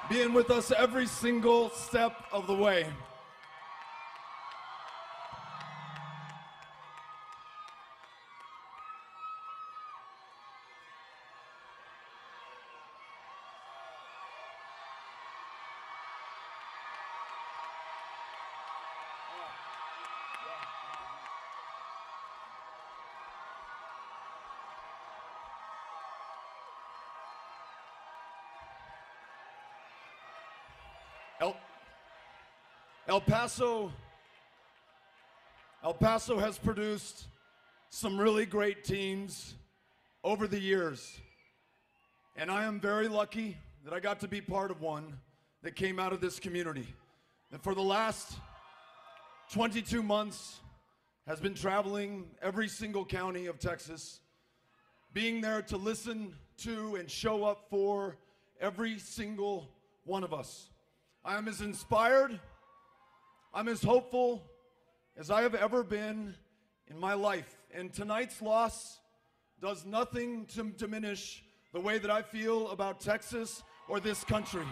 being with us every single step of the way. El Paso has produced some really great teams over the years, and I am very lucky that I got to be part of one that came out of this community. And for the last 22 months has been traveling every single county of Texas, being there to listen to and show up for every single one of us. I am as inspired, I'm as hopeful as I have ever been in my life. And tonight's loss does nothing to diminish the way that I feel about Texas or this country.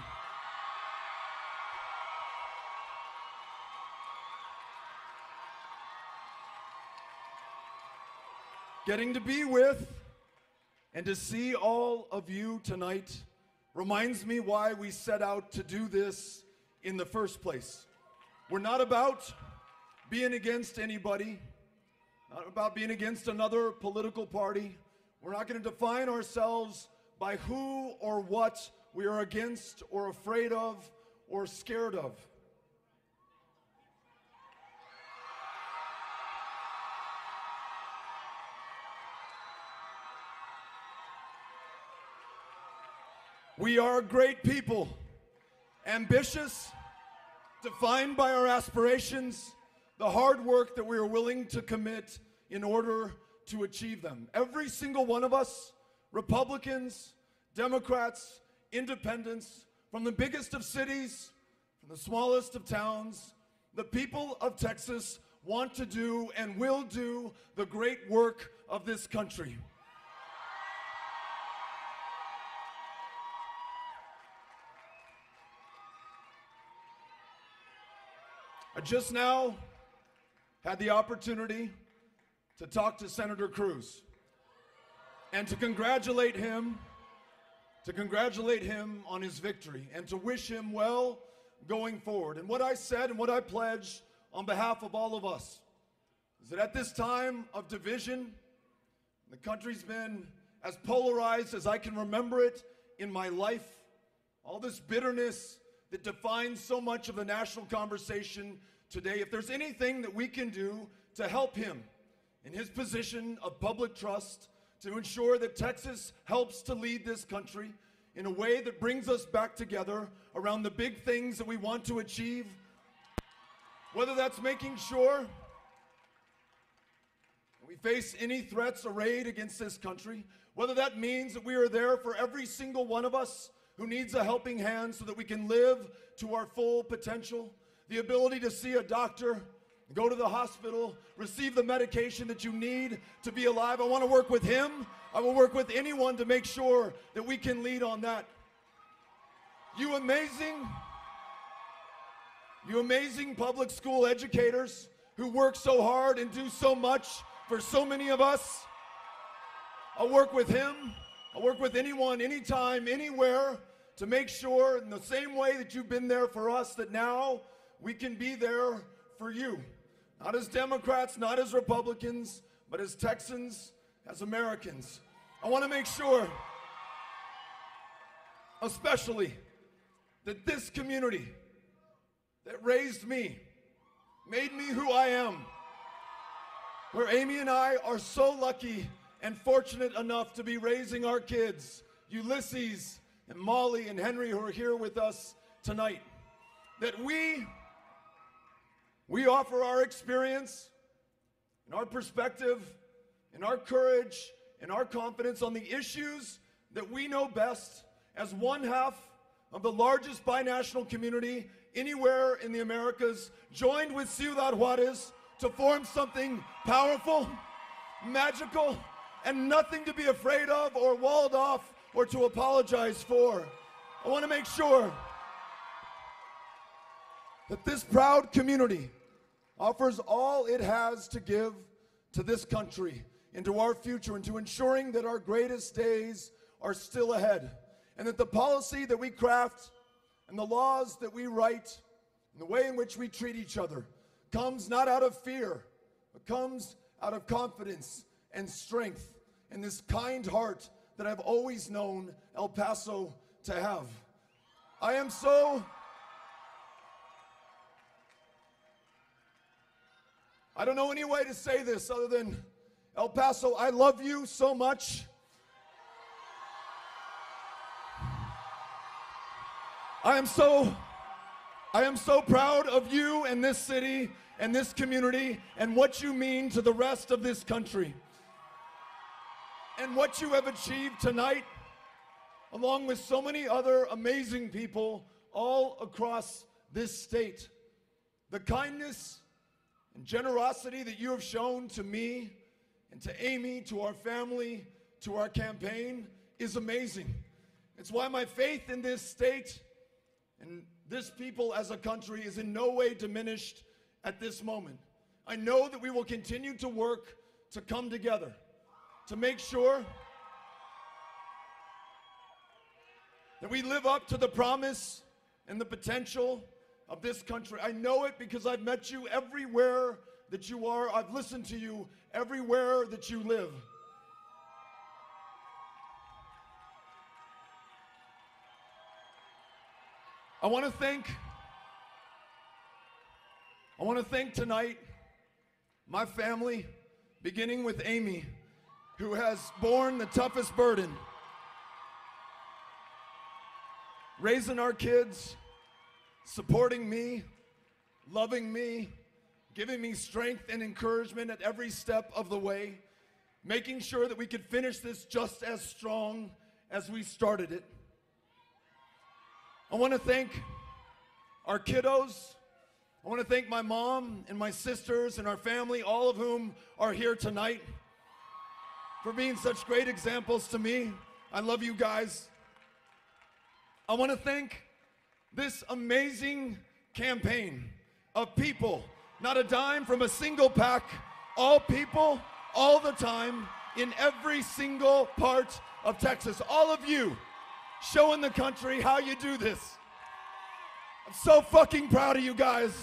Getting to be with and to see all of you tonight reminds me why we set out to do this in the first place. We're not about being against anybody, not about being against another political party. We're not going to define ourselves by who or what we are against or afraid of or scared of. We are great people, ambitious, defined by our aspirations, the hard work that we are willing to commit in order to achieve them. Every single one of us, Republicans, Democrats, independents, from the biggest of cities, from the smallest of towns, the people of Texas want to do and will do the great work of this country. I just now had the opportunity to talk to Senator Cruz and to congratulate him on his victory and to wish him well going forward. And what I said and what I pledged on behalf of all of us is that at this time of division, the country's been as polarized as I can remember it in my life. All this bitterness that defines so much of the national conversation today. If there's anything that we can do to help him in his position of public trust, to ensure that Texas helps to lead this country in a way that brings us back together around the big things that we want to achieve, whether that's making sure we face any threats arrayed against this country, whether that means that we are there for every single one of us who needs a helping hand so that we can live to our full potential, the ability to see a doctor, go to the hospital, receive the medication that you need to be alive. I want to work with him. I will work with anyone to make sure that we can lead on that. You amazing public school educators who work so hard and do so much for so many of us. I'll work with him. I'll work with anyone, anytime, anywhere, to make sure in the same way that you've been there for us, that now we can be there for you. Not as Democrats, not as Republicans, but as Texans, as Americans. I want to make sure, especially, that this community that raised me, made me who I am, where Amy and I are so lucky and fortunate enough to be raising our kids, Ulysses and Molly and Henry, who are here with us tonight, that we offer our experience and our perspective and our courage and our confidence on the issues that we know best as one half of the largest binational community anywhere in the Americas, joined with Ciudad Juarez to form something powerful, magical, and nothing to be afraid of or walled off or to apologize for. I want to make sure that this proud community offers all it has to give to this country and to our future, and to ensuring that our greatest days are still ahead, and that the policy that we craft and the laws that we write and the way in which we treat each other comes not out of fear, but comes out of confidence and strength and this kind heart that I've always known El Paso to have. I don't know any way to say this other than, El Paso, I love you so much. I am so proud of you and this city and this community and what you mean to the rest of this country. And what you have achieved tonight, along with so many other amazing people all across this state. The kindness and generosity that you have shown to me and to Amy, to our family, to our campaign is amazing. It's why my faith in this state and this people as a country is in no way diminished at this moment. I know that we will continue to work to come together, to make sure that we live up to the promise and the potential of this country. I know it because I've met you everywhere that you are. I've listened to you everywhere that you live. I want to thank tonight my family, beginning with Amy, who has borne the toughest burden, raising our kids, supporting me, loving me, giving me strength and encouragement at every step of the way, making sure that we could finish this just as strong as we started it. I want to thank our kiddos. I want to thank my mom and my sisters and our family, all of whom are here tonight, for being such great examples to me. I love you guys. I want to thank this amazing campaign of people, not a dime from a single pack, all people, all the time, in every single part of Texas. All of you showing the country how you do this. I'm so fucking proud of you guys.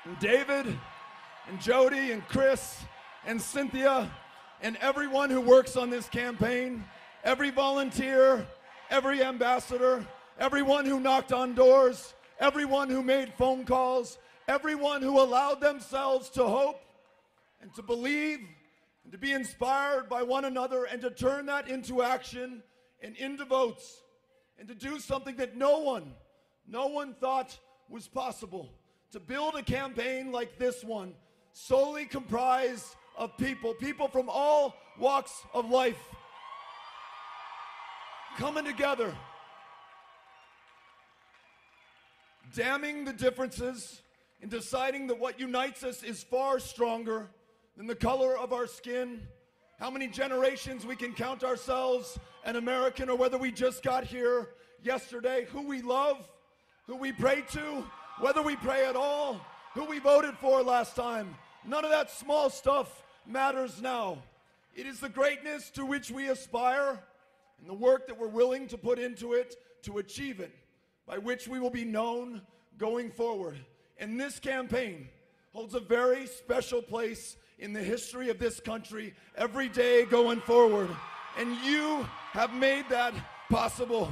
And David and Jody and Chris and Cynthia and everyone who works on this campaign, every volunteer, every ambassador, everyone who knocked on doors, everyone who made phone calls, everyone who allowed themselves to hope and to believe and to be inspired by one another and to turn that into action and into votes and to do something that no one thought was possible. To build a campaign like this one, solely comprised of people from all walks of life, coming together, damning the differences and deciding that what unites us is far stronger than the color of our skin, how many generations we can count ourselves an American, or whether we just got here yesterday, who we love, who we pray to, whether we pray at all, who we voted for last time. None of that small stuff matters now. It is the greatness to which we aspire and the work that we're willing to put into it to achieve it, by which we will be known going forward. And this campaign holds a very special place in the history of this country every day going forward. And you have made that possible.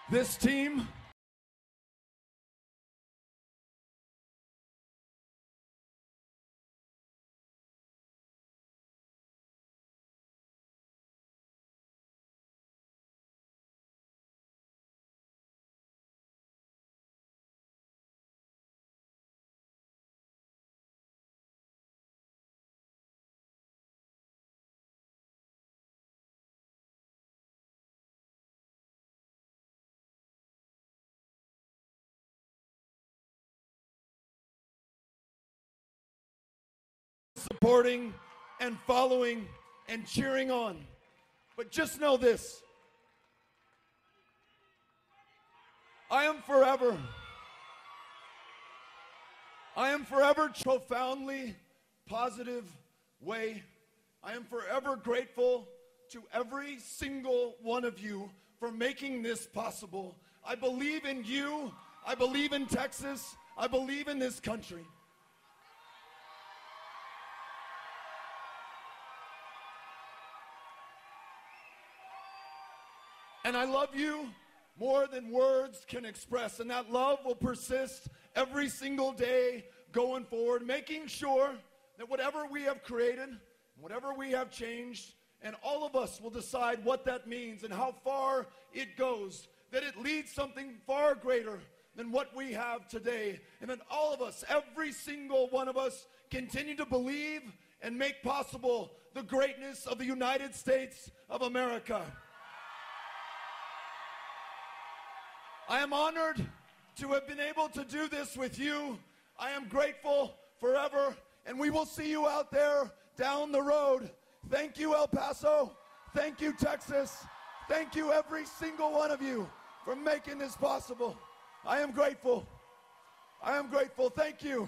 This team supporting and following and cheering on. But just know this. I am forever profoundly positive way. I am forever grateful to every single one of you for making this possible. I believe in you. I believe in Texas. I believe in this country. And I love you more than words can express. And that love will persist every single day going forward, making sure that whatever we have created, whatever we have changed, and all of us will decide what that means and how far it goes, that it leads something far greater than what we have today. And that all of us, every single one of us, continue to believe and make possible the greatness of the United States of America. I am honored to have been able to do this with you. I am grateful forever, and we will see you out there down the road. Thank you, El Paso. Thank you, Texas. Thank you, every single one of you, for making this possible. I am grateful. I am grateful. Thank you.